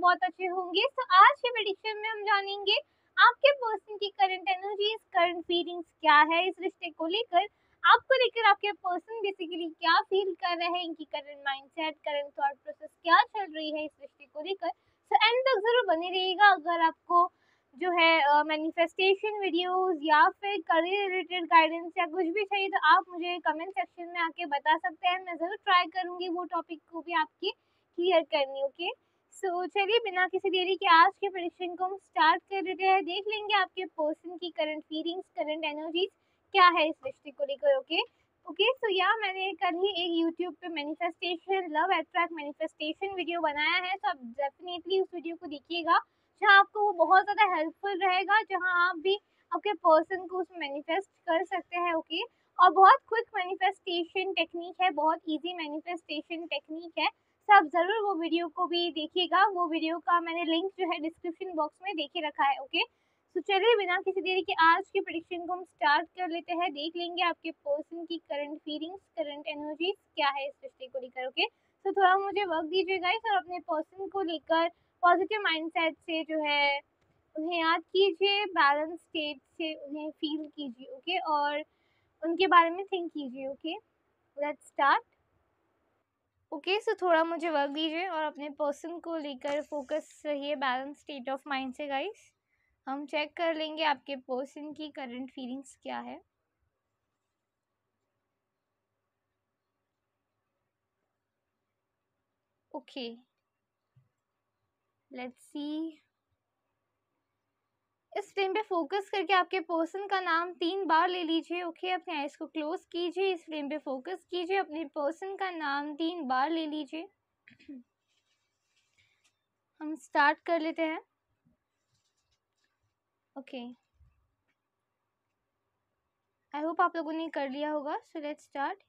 बहुत अच्छे होंगे। तो आज के प्रेडिक्शन में हम जानेंगे आपके पर्सन की करंट एनर्जीज, करंट फीलिंग्स क्या है इस रिश्ते को लेकर। आपको लेकर आपके पर्सन बेसिकली क्या फील कर रहे हैं, इनकी current mindset, current through process क्या चल रही है इस रिश्ते को लेकर। तो एंड तक जरूर बने रहिएगा। अगर आपको जो है मैनिफेस्टेशन वीडियोस या फिर करियर रिलेटेड गाइडेंस या कुछ भी चाहिए तो आप मुझे कमेंट सेक्शन में आके बता सकते हैं। मैं ज़रूर ट्राई करूँगी वो टॉपिक को भी आपकी क्लियर करनी। ओके, सो चलिए बिना किसी देरी के आज के प्रेडिक्शन को हम स्टार्ट कर देते हैं। देख लेंगे आपके पर्सन की करंट फीलिंग्स, करंट एनर्जीज क्या है इस रिश्ते को लेकर। ओके सो या मैंने कल ही एक यूट्यूब पे manifestation, love attract manifestation video बनाया है, तो आप डेफिनेटली उस वीडियो को देखिएगा, जहाँ आपको वो बहुत ज़्यादा हेल्पफुल रहेगा, जहाँ आप भी आपके पर्सन को उसमें मैनिफेस्ट कर सकते हैं। ओके, और बहुत क्विक मैनिफेस्टेशन टेक्निक है, बहुत इजी मैनिफेस्टेशन टेक्निक है। तो आप ज़रूर वो वीडियो को भी देखिएगा। वो वीडियो का मैंने लिंक जो है डिस्क्रिप्शन बॉक्स में देके रखा है। ओके, तो चलिए बिना किसी देरी के आज की प्रेडिक्शन को हम स्टार्ट कर लेते हैं। देख लेंगे आपके पर्सन की करंट फीलिंग्स, करंट एनर्जीज क्या है इस रिश्ते को लेकर। ओके, तो थोड़ा मुझे वक्त दीजिए गाइस, और अपने पर्सन को लेकर पॉजिटिव माइंडसेट से जो है उन्हें याद कीजिए, बैलेंस स्टेट से उन्हें फील कीजिए। ओके, और उनके बारे में थिंक कीजिए। Okay, let's start. ओके, सो थोड़ा मुझे वक्त दीजिए और अपने पर्सन को लेकर फोकस रहिए, बैलेंस स्टेट ऑफ माइंड से गाइस। हम चेक कर लेंगे आपके पर्सन की करंट फीलिंग्स क्या है। Okay, let's see. इस फ्रेम पे फोकस करके आपके पर्सन का नाम 3 बार ले लीजिए। ओके, अपने आइज को क्लोज कीजिए, इस फ्रेम पे फोकस कीजिए, अपने पर्सन का नाम 3 बार ले लीजिए। हम स्टार्ट कर लेते हैं। ओके, आई होप आप लोगों ने कर लिया होगा। So let's start.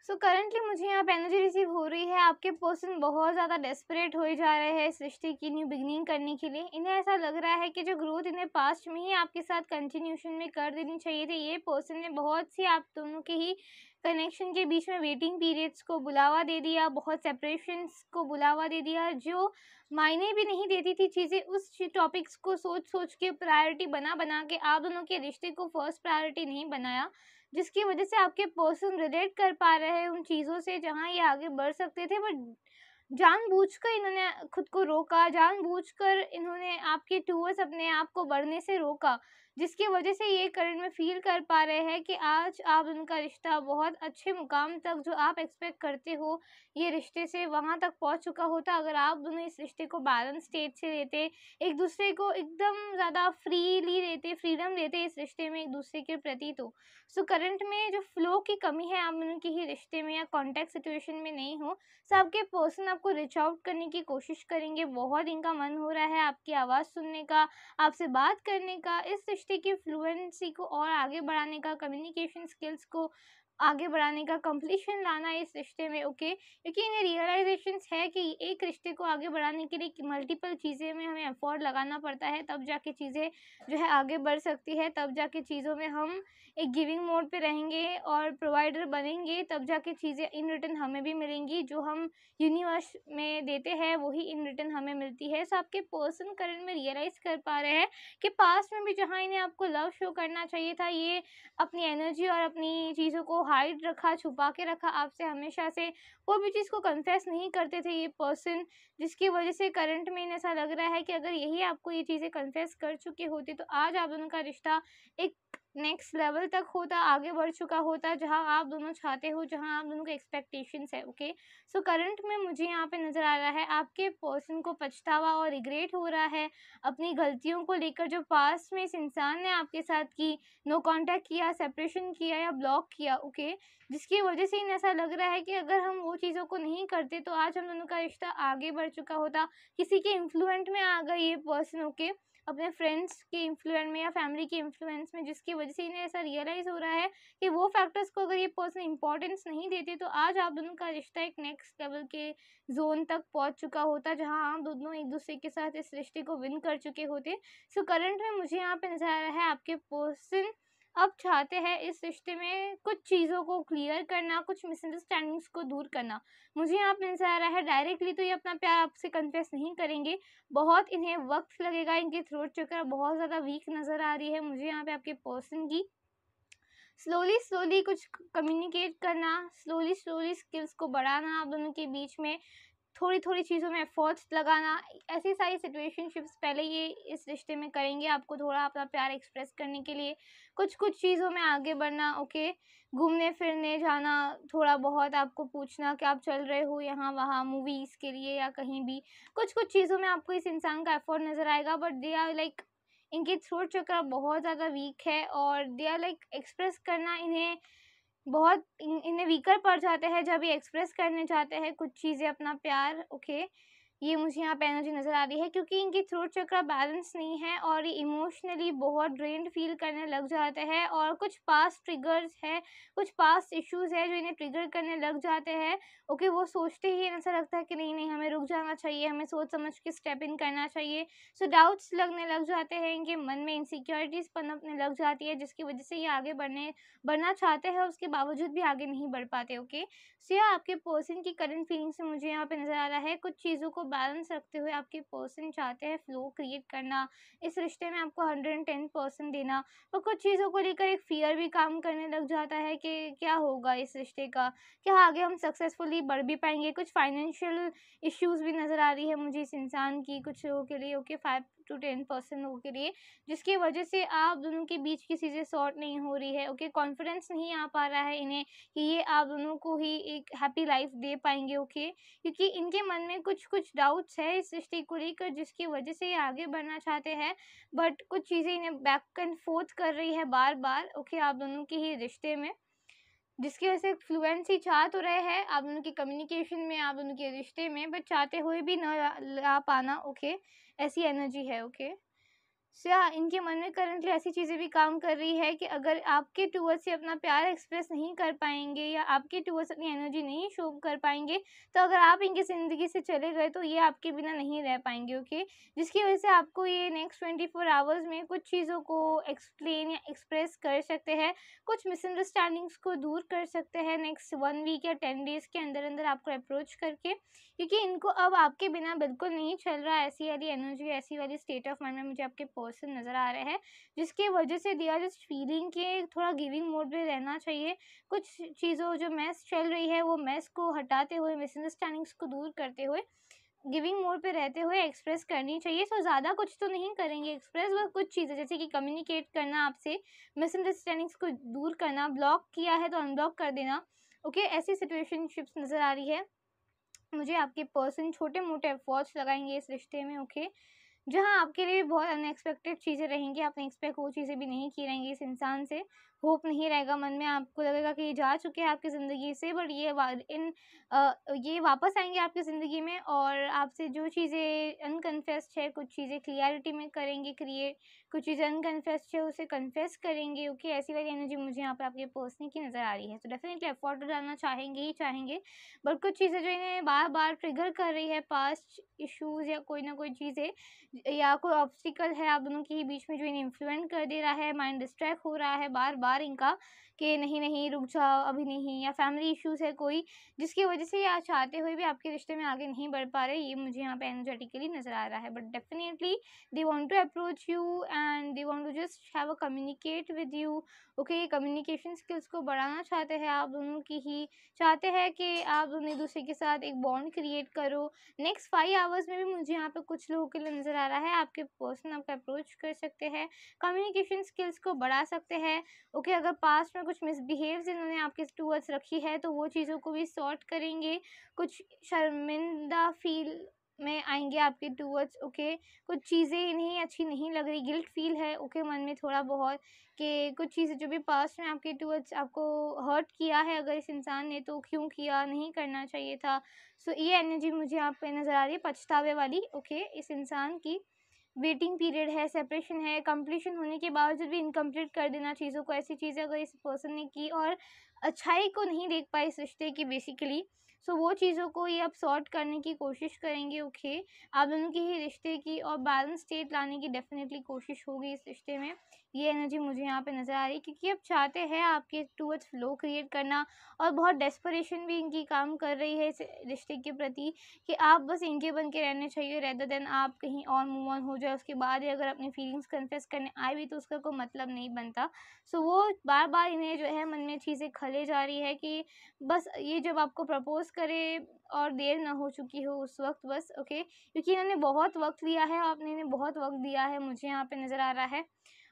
So currently मुझे यहाँ पे एनर्जी रिसीव हो रही है, आपके पर्सन बहुत ज़्यादा डेस्परेट हो जा रहे हैं इस रिश्ते की न्यू बिगनिंग करने के लिए। इन्हें ऐसा लग रहा है कि जो ग्रोथ इन्हें पास्ट में ही आपके साथ कंटिन्यूशन में कर देनी चाहिए थी। ये पर्सन ने बहुत सी आप दोनों के ही कनेक्शन के बीच में वेटिंग पीरियड्स को बुलावा दे दिया, बहुत सेपरेशंस को बुलावा दे दिया, जो मायने भी नहीं देती थी चीज़ें, उस टॉपिक्स को सोच सोच के प्रायोरिटी बना बना के आप दोनों के रिश्ते को फर्स्ट प्रायोरिटी नहीं बनाया, जिसकी वजह से आपके पर्सन रिलेट कर पा रहे हैं उन चीज़ों से जहाँ ये आगे बढ़ सकते थे। बट जानबूझकर इन्होंने खुद को रोका, जानबूझकर इन्होंने आपके टूवर्ड्स अपने आप को बढ़ने से रोका, जिसकी वजह से ये करंट में फील कर पा रहे हैं कि आज आप उनका रिश्ता बहुत अच्छे मुकाम तक, जो आप एक्सपेक्ट करते हो ये रिश्ते से, वहाँ तक पहुँच चुका होता अगर आप दोनों इस रिश्ते को बैलेंस स्टेट से लेते, एक दूसरे को एकदम ज़्यादा फ्रीली लेते, फ्रीडम देते इस रिश्ते में एक दूसरे के प्रति। तो सो करंट में जो फ्लो की कमी है आप दोनों के ही रिश्ते में या कॉन्टैक्ट सिचुएशन में नहीं हो, तो आपके पर्सन आपको रीच आउट करने की कोशिश करेंगे। बहुत इनका मन हो रहा है आपकी आवाज़ सुनने का, आपसे बात करने का, इस रिश्ते की फ्लुएंसी को और आगे बढ़ाने का, कम्युनिकेशन स्किल्स को आगे बढ़ाने का, कंप्लीशन लाना इस रिश्ते में। ओके, क्योंकि इन्हें रियलाइजेशन है कि एक रिश्ते को आगे बढ़ाने के लिए मल्टीपल चीज़ें में हमें एफर्ट लगाना पड़ता है, तब जाके चीज़ें जो है आगे बढ़ सकती है, तब जाके चीज़ों में हम एक गिविंग मोड पे रहेंगे और प्रोवाइडर बनेंगे, तब जाके चीज़ें इन रिटर्न हमें भी मिलेंगी। जो हम यूनिवर्स में देते हैं वही इन रिटर्न हमें मिलती है। सो आपके पर्सन करंट में रियलाइज़ कर पा रहे हैं कि पास्ट में भी जहाँ इन्हें आपको लव शो करना चाहिए था, ये अपनी एनर्जी और अपनी चीज़ों को हाइड रखा, छुपा के रखा आपसे हमेशा से, वो भी चीज़ को कन्फेस नहीं करते थे ये पर्सन, जिसकी वजह से करंट में इन्हें ऐसा लग रहा है कि अगर यही आपको ये चीज़ें कन्फेस कर चुके होते तो आज आप दोनों का रिश्ता एक नेक्स्ट लेवल तक होता, आगे बढ़ चुका होता, जहाँ आप दोनों चाहते हो, जहाँ आप दोनों के एक्सपेक्टेशंस है। ओके, सो करंट में मुझे यहाँ पे नज़र आ रहा है आपके पर्सन को पछतावा और रिग्रेट हो रहा है अपनी गलतियों को लेकर, जो पास्ट में इस इंसान ने आपके साथ की, नो कांटेक्ट किया, सेपरेशन किया या ब्लॉक किया। ओके, जिसकी वजह से इन्हें ऐसा लग रहा है कि अगर हम वो चीज़ों को नहीं करते तो आज हम दोनों का रिश्ता आगे बढ़ चुका होता, किसी के इन्फ्लुएंट में आ गए ये पर्सन। ओके, अपने फ्रेंड्स के इन्फ्लुएंस में या फैमिली के इन्फ्लुएंस में, जिसकी वजह से इन्हें ऐसा रियलाइज़ हो रहा है कि वो फैक्टर्स को अगर ये पर्सन इंपॉर्टेंस नहीं देते तो आज आप दोनों का रिश्ता एक नेक्स्ट लेवल के जोन तक पहुंच चुका होता, जहां आप दोनों एक दूसरे के साथ इस रिश्ते को विन कर चुके होते। सो करंट में मुझे यहाँ पे नजर आ रहा है आपके पर्सन अब चाहते हैं इस रिश्ते में कुछ चीज़ों को क्लियर करना, कुछ मिसअंडरस्टैंडिंग्स को दूर करना। मुझे यहाँ पे नज़र आ रहा है डायरेक्टली तो ये अपना प्यार आपसे कन्फेस नहीं करेंगे, बहुत इन्हें वक़्त लगेगा, इनकी थ्रोट चक्र बहुत ज़्यादा वीक नज़र आ रही है मुझे यहाँ पे आपके पर्सन की। स्लोली कुछ कम्युनिकेट करना, स्लोली स्किल्स को बढ़ाना आप दोनों के बीच में, थोड़ी चीज़ों में एफर्ट्स लगाना, ऐसी सारी सिचुएशनशिप्स पहले ये इस रिश्ते में करेंगे आपको थोड़ा अपना प्यार एक्सप्रेस करने के लिए। कुछ चीज़ों में आगे बढ़ना, ओके, घूमने फिरने जाना, थोड़ा बहुत आपको पूछना कि आप चल रहे हो यहाँ वहाँ मूवीज़ के लिए या कहीं भी। कुछ चीज़ों में आपको इस इंसान का एफर्ट नज़र आएगा, बट दे आर लाइक, इनकी थ्रोट चक्र बहुत ज़्यादा वीक है और दे आर लाइक एक्सप्रेस करना इन्हें बहुत इन्हें वीकर पड़ जाते हैं जब ये एक्सप्रेस करने चाहते हैं कुछ चीज़ें अपना प्यार, ओके। ये मुझे यहाँ पे एनर्जी नज़र आ रही है क्योंकि इनकी थ्रोट चक्र बैलेंस नहीं है और ये इमोशनली बहुत ड्रेन्ड फील करने लग जाते हैं और कुछ पास्ट ट्रिगर्स है, कुछ पास्ट इश्यूज़ है जो इन्हें ट्रिगर करने लग जाते हैं, ओके। वो सोचते ही ऐसा लगता है कि नहीं हमें रुक जाना चाहिए, हमें सोच समझ के स्टेप इन करना चाहिए। सो डाउट्स लगने लग जाते हैं इनके मन में, इनसिक्योरिटीज़ पनपने लग जाती है जिसकी वजह से ये आगे बढ़ना चाहते हैं, उसके बावजूद भी आगे नहीं बढ़ पाते, ओके। सो या आपके पर्सन की करंट फीलिंग से मुझे यहाँ पे नज़र आ रहा है कुछ चीज़ों को बैलेंस रखते हुए आपके पर्सन चाहते हैं फ्लो क्रिएट करना, इस रिश्ते में आपको 110% देना। और कुछ चीज़ों को लेकर एक फियर भी काम करने लग जाता है कि क्या होगा इस रिश्ते का, क्या आगे हम सक्सेसफुली बढ़ भी पाएंगे। कुछ फाइनेंशियल इश्यूज़ भी नज़र आ रही है मुझे इस इंसान की कुछ लोगों के लिए, ओके, 5 to 10% लोगों के लिए, जिसकी वजह से आप दोनों के बीच की चीज़ें सॉर्ट नहीं हो रही है, ओके। कॉन्फिडेंस नहीं आ पा रहा है इन्हें कि ये आप दोनों को ही एक हैप्पी लाइफ दे पाएंगे, ओके। क्योंकि इनके मन में कुछ डाउट्स है इस रिश्ते को लेकर जिसकी वजह से ये आगे बढ़ना चाहते हैं, बट कुछ चीज़ें इन्हें बैक एंड फोर्थ कर रही है बार बार, ओके, आप दोनों के ही रिश्ते में, जिसकी वजह से फ्लुएंसी चाह तो रहे हैं आप दोनों की कम्युनिकेशन में, आप दोनों के रिश्ते में, बट चाहते हुए भी न ला पाना, ओके। ऐसी एनर्जी है, ओके। इनके मन में करंटली ऐसी चीज़ें भी काम कर रही है कि अगर आपके टूवर्ड्स से अपना प्यार एक्सप्रेस नहीं कर पाएंगे या आपके टूवर्ड्स अपनी एनर्जी नहीं शो कर पाएंगे, तो अगर आप इनकी ज़िंदगी से चले गए तो ये आपके बिना नहीं रह पाएंगे, ओके। जिसकी वजह से आपको ये नेक्स्ट 24 आवर्स में कुछ चीज़ों को एक्सप्लेन या एक्सप्रेस कर सकते हैं, कुछ मिसअंडरस्टैंडिंग्स को दूर कर सकते हैं नेक्स्ट 1 वीक या 10 डेज़ के अंदर अंदर आपको अप्रोच करके, क्योंकि इनको अब आपके बिना बिल्कुल नहीं चल रहा है। ऐसी वाली एनर्जी, ऐसी वाली स्टेट ऑफ माइंड में मुझे आपके पर्सन नज़र आ रहे हैं, जिसकी वजह से दे आर जस्ट फीलिंग के थोड़ा गिविंग मोड पे रहना चाहिए। कुछ चीज़ों जो मैस चल रही है वो मैस को हटाते हुए, मिसअंडरस्टैंडिंग्स को दूर करते हुए, गिविंग मोड पे रहते हुए एक्सप्रेस करनी चाहिए। सो ज़्यादा कुछ तो नहीं करेंगे एक्सप्रेस, बस कुछ चीज़ें जैसे कि कम्युनिकेट करना आपसे, मिसअंडरस्टैंडिंग्स को दूर करना, ब्लॉक किया है तो अनब्लॉक कर देना, ओके। ऐसी सिचुएशनशिप्स नज़र आ रही है मुझे आपके पर्सन, छोटे मोटे एफर्ट्स लगाएंगे इस रिश्ते में, ओके। जहाँ आपके लिए भी बहुत अनएक्सपेक्टेड चीज़ें रहेंगी, आपने एक्सपेक्ट वो चीज़ें भी नहीं की रहेंगी इस इंसान से, होप नहीं रहेगा मन में, आपको लगेगा कि ये जा चुके हैं आपकी ज़िंदगी से, बट ये वापस आएंगे आपकी ज़िंदगी में और आपसे जो चीज़ें अनकन्फेस्ड है, कुछ चीज़ें क्लियरिटी में करेंगे क्रिएट, कुछ चीज़ें अनकन्फेस्ड है उसे कन्फेस करेंगे, ओके। ऐसी वाली एनर्जी मुझे यहाँ पर आपके पर्सन की नज़र आ रही है। तो डेफिनेटली एफर्ट तो डालना चाहेंगे ही चाहेंगे, बट कुछ चीज़ें जो इन्हें बार बार ट्रिगर कर रही है, पास्ट इश्यूज़ या कोई ना कोई चीज़ें या कोई ऑब्स्टिकल है आप दोनों के ही बीच में जो इन्हें इन्फ्लुएंस कर दे रहा है, माइंड डिस्ट्रैक्ट हो रहा है बार बार इनका कि नहीं रुक जाओ अभी नहीं, या फैमिली इश्यूज़ है कोई जिसकी वजह से या चाहते हुए भी आपके रिश्ते में आगे नहीं बढ़ पा रहे, ये मुझे यहाँ पे एनर्जेटिकली नज़र आ रहा है। But definitely they want to approach you and they want to just have a communicate with you, okay. Communication skills को बढ़ाना चाहते हैं आप दोनों की ही, चाहते हैं कि आप दोनों एक दूसरे के साथ एक बॉन्ड क्रिएट करो। नेक्स्ट 5 आवर्स में भी मुझे यहाँ पे कुछ लोगों के लिए नज़र आ रहा है आपके पर्सन आपका अप्रोच कर सकते हैं, कम्युनिकेशन स्किल्स को बढ़ा सकते हैं, ओके। अगर पास्ट में कुछ मिसबिहेव्स इन्होंने आपके टूवर्ड्स रखी है तो वो चीज़ों को भी सॉर्ट करेंगे, कुछ शर्मिंदा फील में आएंगे आपके टूवर्ड्स, ओके। कुछ चीज़ें इन्हें अच्छी नहीं लग रही, गिल्ट फील है, ओके, मन में थोड़ा बहुत कि कुछ चीज़ें जो भी पास्ट में आपके टूवर्ड्स आपको हर्ट किया है अगर इस इंसान ने, तो क्यों किया, नहीं करना चाहिए था। सो ये एनर्जी मुझे यहाँ पे नज़र आ रही है पछतावे वाली, ओके। इस इंसान की वेटिंग पीरियड है, सेपरेशन है, कंप्लीशन होने के बावजूद भी इनकम्प्लीट कर देना चीज़ों को, ऐसी चीज़ें अगर इस पर्सन ने की और अच्छाई को नहीं देख पाई इस रिश्ते की बेसिकली, सो वो चीज़ों को ये आप सॉर्ट करने की कोशिश करेंगे। ओके, आप दोनों के ही रिश्ते की और बैलेंस स्टेट लाने की डेफिनेटली कोशिश होगी इस रिश्ते में। ये एनर्जी मुझे यहाँ पे नज़र आ रही है, क्योंकि अब चाहते हैं आपके टूवर्ड्स फ्लो क्रिएट करना, और बहुत डेस्परेशन भी इनकी काम कर रही है इस रिश्ते के प्रति, कि आप बस इनके बन के रहने चाहिए रेदर देन आप कहीं और मूव ऑन हो जाए। उसके बाद ही अगर अपनी फीलिंग्स कन्फेस करने आए भी तो उसका कोई मतलब नहीं बनता। सो वो बार बार इन्हें जो है मन में चीज़ें खले जा रही है कि बस ये जब आपको प्रपोज करे और देर ना हो चुकी हो उस वक्त बस। ओके, क्योंकि इन्होंने बहुत वक्त लिया है, आपने इन्हें बहुत वक्त दिया है, मुझे यहाँ पे नज़र आ रहा है,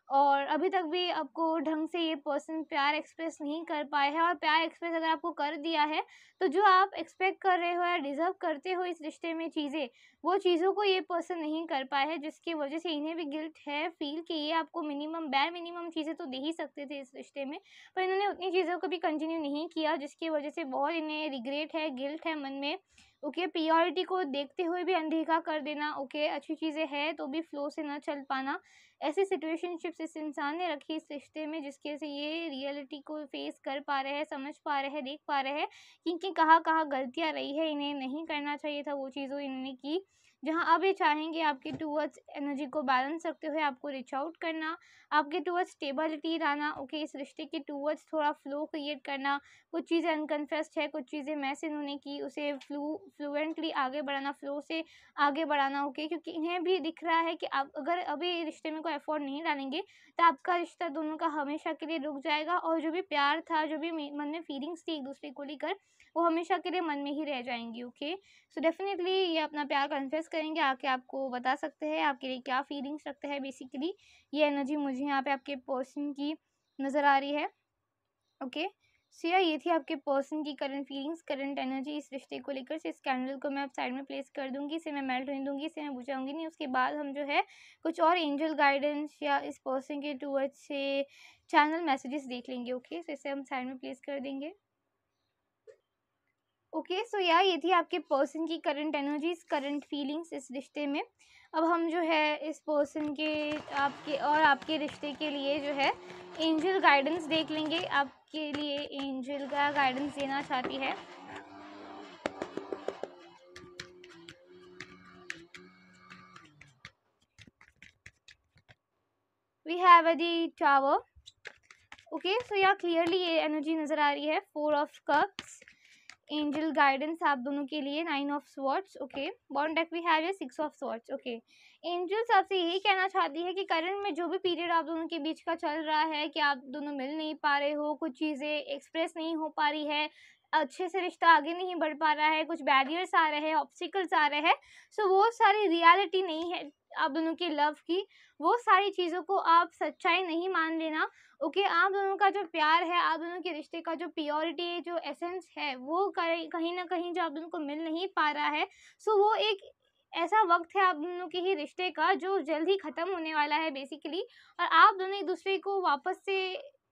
और अभी तक भी आपको ढंग से ये पर्सन प्यार एक्सप्रेस नहीं कर पाए हैं। और प्यार एक्सप्रेस अगर आपको कर दिया है तो जो आप एक्सपेक्ट कर रहे हो या डिज़र्व करते हो इस रिश्ते में चीज़ें, वो चीज़ों को ये पर्सन नहीं कर पाए हैं, जिसकी वजह से इन्हें भी गिल्ट है फील कि ये आपको मिनिमम बैर मिनिमम चीज़ें तो दे ही सकते थे इस रिश्ते में, पर इन्होंने उतनी चीज़ों को भी कंटिन्यू नहीं किया, जिसकी वजह से बहुत इन्हें रिग्रेट है, गिल्ट है मन में। ओके, प्रियोरिटी को देखते हुए भी अनदेखा कर देना। ओके, अच्छी चीज़ें हैं तो भी फ्लो से ना चल पाना, ऐसी सिचुएशनशिप्स इस इंसान ने रखी इस रिश्ते में, जिसकी वजह से ये रियलिटी को फेस कर पा रहे हैं, समझ पा रहे हैं, देख पा रहे हैं कि इनकी कहाँ कहाँ गलतियाँ रही है, इन्हें नहीं करना चाहिए था वो चीज़ों इन्होंने की। जहाँ अब ये चाहेंगे आपके टूवर्ड्स एनर्जी को बैलेंस रखते हुए आपको रीच आउट करना, आपके टूवर्ड्स स्टेबिलिटी लाना। ओके, इस रिश्ते के टूवर्ड्स थोड़ा फ्लो क्रिएट करना, कुछ चीज़ें अनकन्फेस्ड है, कुछ चीज़ें मैस इन्होंने की, उसे फ्लुएंटली आगे बढ़ाना, फ्लो से आगे बढ़ाना। ओके, क्योंकि इन्हें भी दिख रहा है कि आप अगर अभी रिश्ते में कोई एफर्ट नहीं डालेंगे तो आपका रिश्ता दोनों का हमेशा के लिए रुक जाएगा, और जो भी प्यार था, जो भी मन में फीलिंग्स थी एक दूसरे को लेकर, वो हमेशा के लिए मन में ही रह जाएंगी। ओके, सो डेफिनेटली ये अपना प्यार कन्फेस करेंगे, आके आपको बता सकते हैं आपके लिए क्या फीलिंग्स रखते हैं। बेसिकली ये एनर्जी मुझे यहाँ पे आपके पर्सन की नज़र आ रही है। ओके, सो या ये थी आपके पर्सन की करंट फीलिंग्स, करंट एनर्जी इस रिश्ते को लेकर। से इस कैंडल को मैं अब साइड में प्लेस कर दूंगी, इसे मैं मेल्ट होने दूंगी, इसे मैं बुझाऊंगी नहीं। उसके बाद हम जो है कुछ और एंजल गाइडेंस या इस पर्सन के टूवर्ड्स से चैनल मैसेजेस देख लेंगे। ओके, सो इसे हम साइड में प्लेस कर देंगे। ओके, सो या ये थी आपके पर्सन की करंट एनर्जीज, करंट फीलिंग्स इस रिश्ते में। अब हम जो है इस पर्सन के आपके और आपके रिश्ते के लिए जो है एंजल गाइडेंस देख लेंगे, आपके लिए एंजल का गाइडेंस देना चाहती है। We have the tower. Okay, so yeah clearly ये एनर्जी नज़र आ रही है, 4 ऑफ कप्स, एंजल गाइडेंस आप दोनों के लिए, 9 of swords. Okay, bond deck we have 6 of swords. Okay, angels आपसे यही कहना चाहती है कि करंट में जो भी पीरियड आप दोनों के बीच का चल रहा है, कि आप दोनों मिल नहीं पा रहे हो, कुछ चीज़ें एक्सप्रेस नहीं हो पा रही है, अच्छे से रिश्ता आगे नहीं बढ़ पा रहा है, कुछ बैरियर्स आ रहे हैं, ऑब्स्टिकल्स आ रहे हैं, सो वो सारी रियलिटी नहीं है आप दोनों के लव की। वो सारी चीज़ों को आप सच्चाई नहीं मान लेना। ओके, आप दोनों का जो प्यार है, आप दोनों के रिश्ते का जो प्योरिटी, जो एसेंस है, वो कहीं ना कहीं जो आप दोनों को मिल नहीं पा रहा है। सो वो एक ऐसा वक्त है आप दोनों के ही रिश्ते का जो जल्द ही ख़त्म होने वाला है बेसिकली, और आप दोनों एक दूसरे को वापस से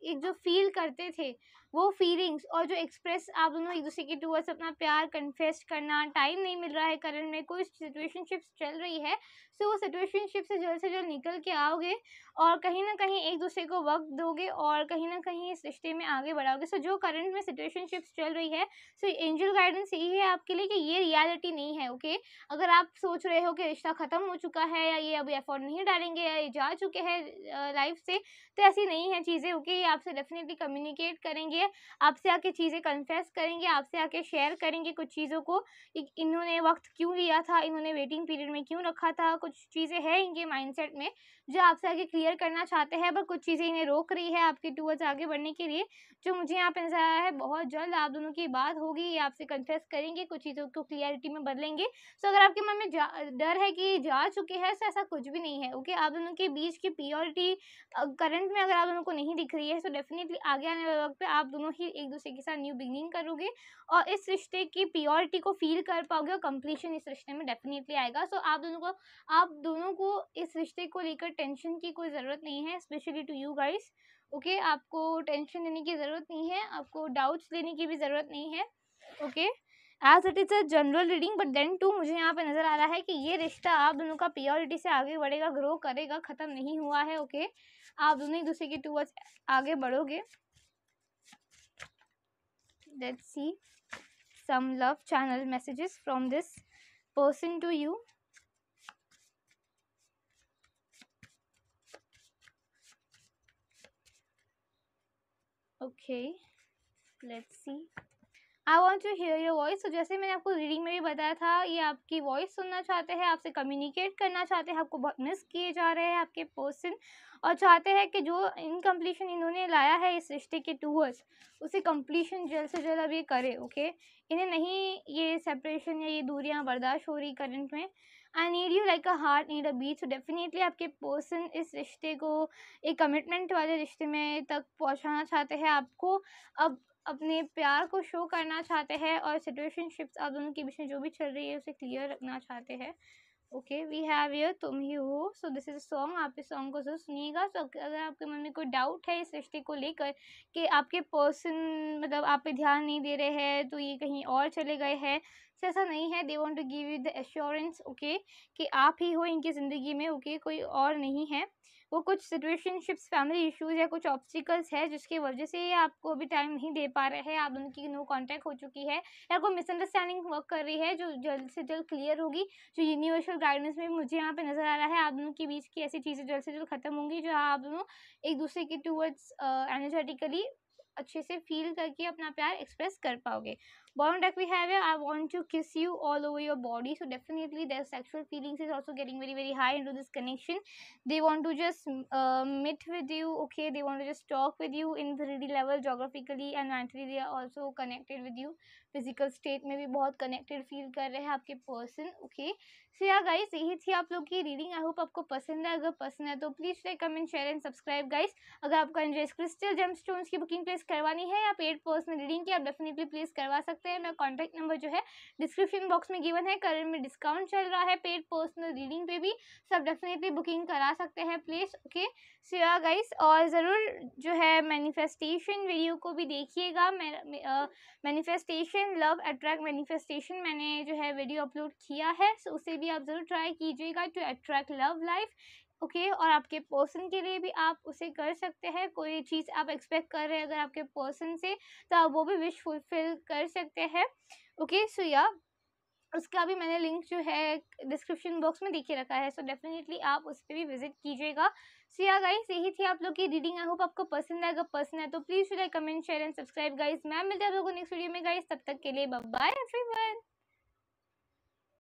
एक जो फील करते थे वो फीलिंग्स, और जो एक्सप्रेस आप दोनों एक दूसरे के टूवर्ड्स अपना प्यार कन्फेस करना, टाइम नहीं मिल रहा है करंट में, कोई सिचुएशनशिप्स चल रही है, सो वो सिचुएशनशिप से जल्द निकल के आओगे, और कहीं ना कहीं एक दूसरे को वक्त दोगे, और कहीं ना कहीं इस रिश्ते में आगे बढ़ाओगे। सो जो करंट में सिचुएशनशिप्स चल रही है, सो एंजल गाइडेंस यही है आपके लिए कि ये रियलिटी नहीं है। ओके, अगर आप सोच रहे हो कि रिश्ता ख़त्म हो चुका है, या ये अभी एफर्ट नहीं डालेंगे, या ये जा चुके हैं लाइफ से, तो ऐसी नहीं है चीज़ें। ओके, ये आपसे डेफिनेटली कम्युनिकेट करेंगे, आपसे आके चीज़ें कन्फेस करेंगे, आपसे आके शेयर करेंगे कुछ चीज़ों को, इन्होंने वक्त क्यों लिया था, इन्होंने वेटिंग पीरियड में क्यों रखा था, कुछ चीज़ें हैं इनके माइंडसेट में जो आपसे आगे क्लियर करना चाहते हैं, पर कुछ चीज़ें इन्हें रोक रही है आपके टूवर्ड्स आगे बढ़ने के लिए, जो मुझे यहाँ पे नजर आ रहा है। बहुत जल्द आप दोनों की बात होगी, ये आपसे कन्फेस करेंगे, कुछ चीज़ों को क्लियरिटी में बदलेंगे। सो अगर आपके मन में डर है कि जा चुके हैं, तो ऐसा कुछ भी नहीं है। ओके, आप दोनों के बीच की प्योरिटी करंट में अगर आप दोनों को नहीं दिख रही है, तो डेफिनेटली आगे आने वाले वक्त पे आप दोनों ही एक दूसरे के साथ न्यू बिगिनिंग करोगे, और इस रिश्ते की प्योरिटी को फील कर पाओगे, और कंप्लीशन इस रिश्ते में डेफिनेटली आएगा। सो आप दोनों को इस रिश्ते को लेकर टेंशन की कोई ज़रूरत नहीं है, specially to you guys. Okay, आपको टेंशन लेने की ज़रूरत नहीं है, आपको डाउट्स लेने की भी ज़रूरत नहीं है। Okay, as it is a general reading, but then to मुझे यहाँ पे नज़र आ रहा है कि ये रिश्ता आप दोनों का प्योरिटी से आगे बढ़ेगा, ग्रो करेगा, ख़त्म नहीं हुआ है। ओके, आप दोनों एक दूसरे के टूवर्ड्स आगे बढ़ोगे। Let's see, some love channel messages from this person to you. Okay, let's see. I want to hear your voice. तो जैसे मैंने आपको रीडिंग में भी बताया था, ये आपकी वॉइस सुनना चाहते हैं, आपसे कम्युनिकेट करना चाहते हैं, आपको बहुत मिस किए जा रहे हैं आपके पर्सन, और चाहते हैं कि जो इनकम्प्लीशन इन्होंने लाया है इस रिश्ते के टूवर्ड्स, उसे कम्प्लीशन जल्द से जल्द अब ये करे। ओके, इन्हें नहीं ये सेपरेशन या ये दूरियां बर्दाश्त हो रही करंट में। I need you like a heart need a beat. So definitely आपके पर्सन इस रिश्ते को एक कमिटमेंट वाले रिश्ते में तक पहुंचाना चाहते हैं, आपको अब अपने प्यार को शो करना चाहते हैं, और सिचुएशनशिप्स आप दोनों के बीच में जो भी चल रही है उसे क्लियर रखना चाहते हैं। ओके, वी हैव हियर तुम ही हो। So this is a song, आप इस सॉन्ग को जरूर सुनिएगा। सो अगर आपके मन में कोई डाउट है इस रिश्ते को लेकर कि आपके पर्सन मतलब आप पे ध्यान नहीं दे रहे हैं, तो ये कहीं और चले गए हैं, तो ऐसा नहीं है। They want to give you the assurance, okay, कि आप ही हो इनकी ज़िंदगी में। ओके, कोई और नहीं है। वो कुछ सिचुएशनशिप्स, फैमिली इश्यूज़ या कुछ ऑब्स्टिकल्स है जिसकी वजह से ये आपको अभी टाइम नहीं दे पा रहे हैं। आप दोनों की नो कांटेक्ट हो चुकी है, या कोई मिसअंडरस्टैंडिंग वर्क कर रही है जो जल्द से जल्द क्लियर होगी। जो यूनिवर्सल गाइडेंस में मुझे यहाँ पे नज़र आ रहा है, आप दोनों के बीच की ऐसी चीज़ें जल्द से जल्द ख़त्म होंगी जो आप दोनों एक दूसरे के टूवर्ड्स एनर्जेटिकली अच्छे से फील करके अपना प्यार एक्सप्रेस कर पाओगे। Bond that we have here, I want to kiss you all over your body. So definitely their sexual feelings is also getting very very high into this connection. They want to just meet with you. Okay, they want to just talk with you in 3D level, geographically and mentally they are also connected with you. Physical state में भी बहुत connected feel कर रहे हैं आपके person. Okay, so या guys, यही थी आप लोग की रीडिंग। आई होप आपको पसंद है। अगर पसंद है तो please like, comment, share and subscribe guys. अगर आपको एंजेस क्रिस्टल जेमस्टोन्स की बुकिंग प्लेस करवानी है या पेड पर्सनल रीडिंग की, आप डेफिनेटली प्लेस करवा सकते हैं। मेरा कॉन्टैक्ट नंबर जो है डिस्क्रिप्शन बॉक्स में गिवन है। करंट में डिस्काउंट चल रहा है पेड पर्सनल रीडिंग पे भी, सब डेफिनेटली बुकिंग करा सकते हैं प्लीज़। ओके, सो या गाइस, और ज़रूर जो है मैनिफेस्टेशन वीडियो को भी देखिएगा। मैनिफेस्टेशन लव अट्रैक्ट मैनिफेस्टेशन मैंने जो है वीडियो अपलोड किया है, सो उसे भी आप ज़रूर ट्राई कीजिएगा to attract love life. Okay, और आपके पर्सन के लिए भी आप उसे कर सकते हैं। कोई चीज़ आप एक्सपेक्ट कर रहे हैं अगर आपके पर्सन से, तो आप वो भी विश फुलफिल कर सकते हैं। ओके, सो या उसका भी मैंने लिंक जो है डिस्क्रिप्शन बॉक्स में देखे रखा है, सो डेफिनेटली आप उस पर भी विजिट कीजिएगा। सो या गाइस, यही थी आप लोग की रीडिंग। आई होप आपको पसंद है। अगर पसंद है तो please like, comment, share and subscribe guys. मैं मिलते हैं आप लोगों को नेक्स्ट वीडियो में गाइस। तब तक के लिए बाय बाय एवरीवन।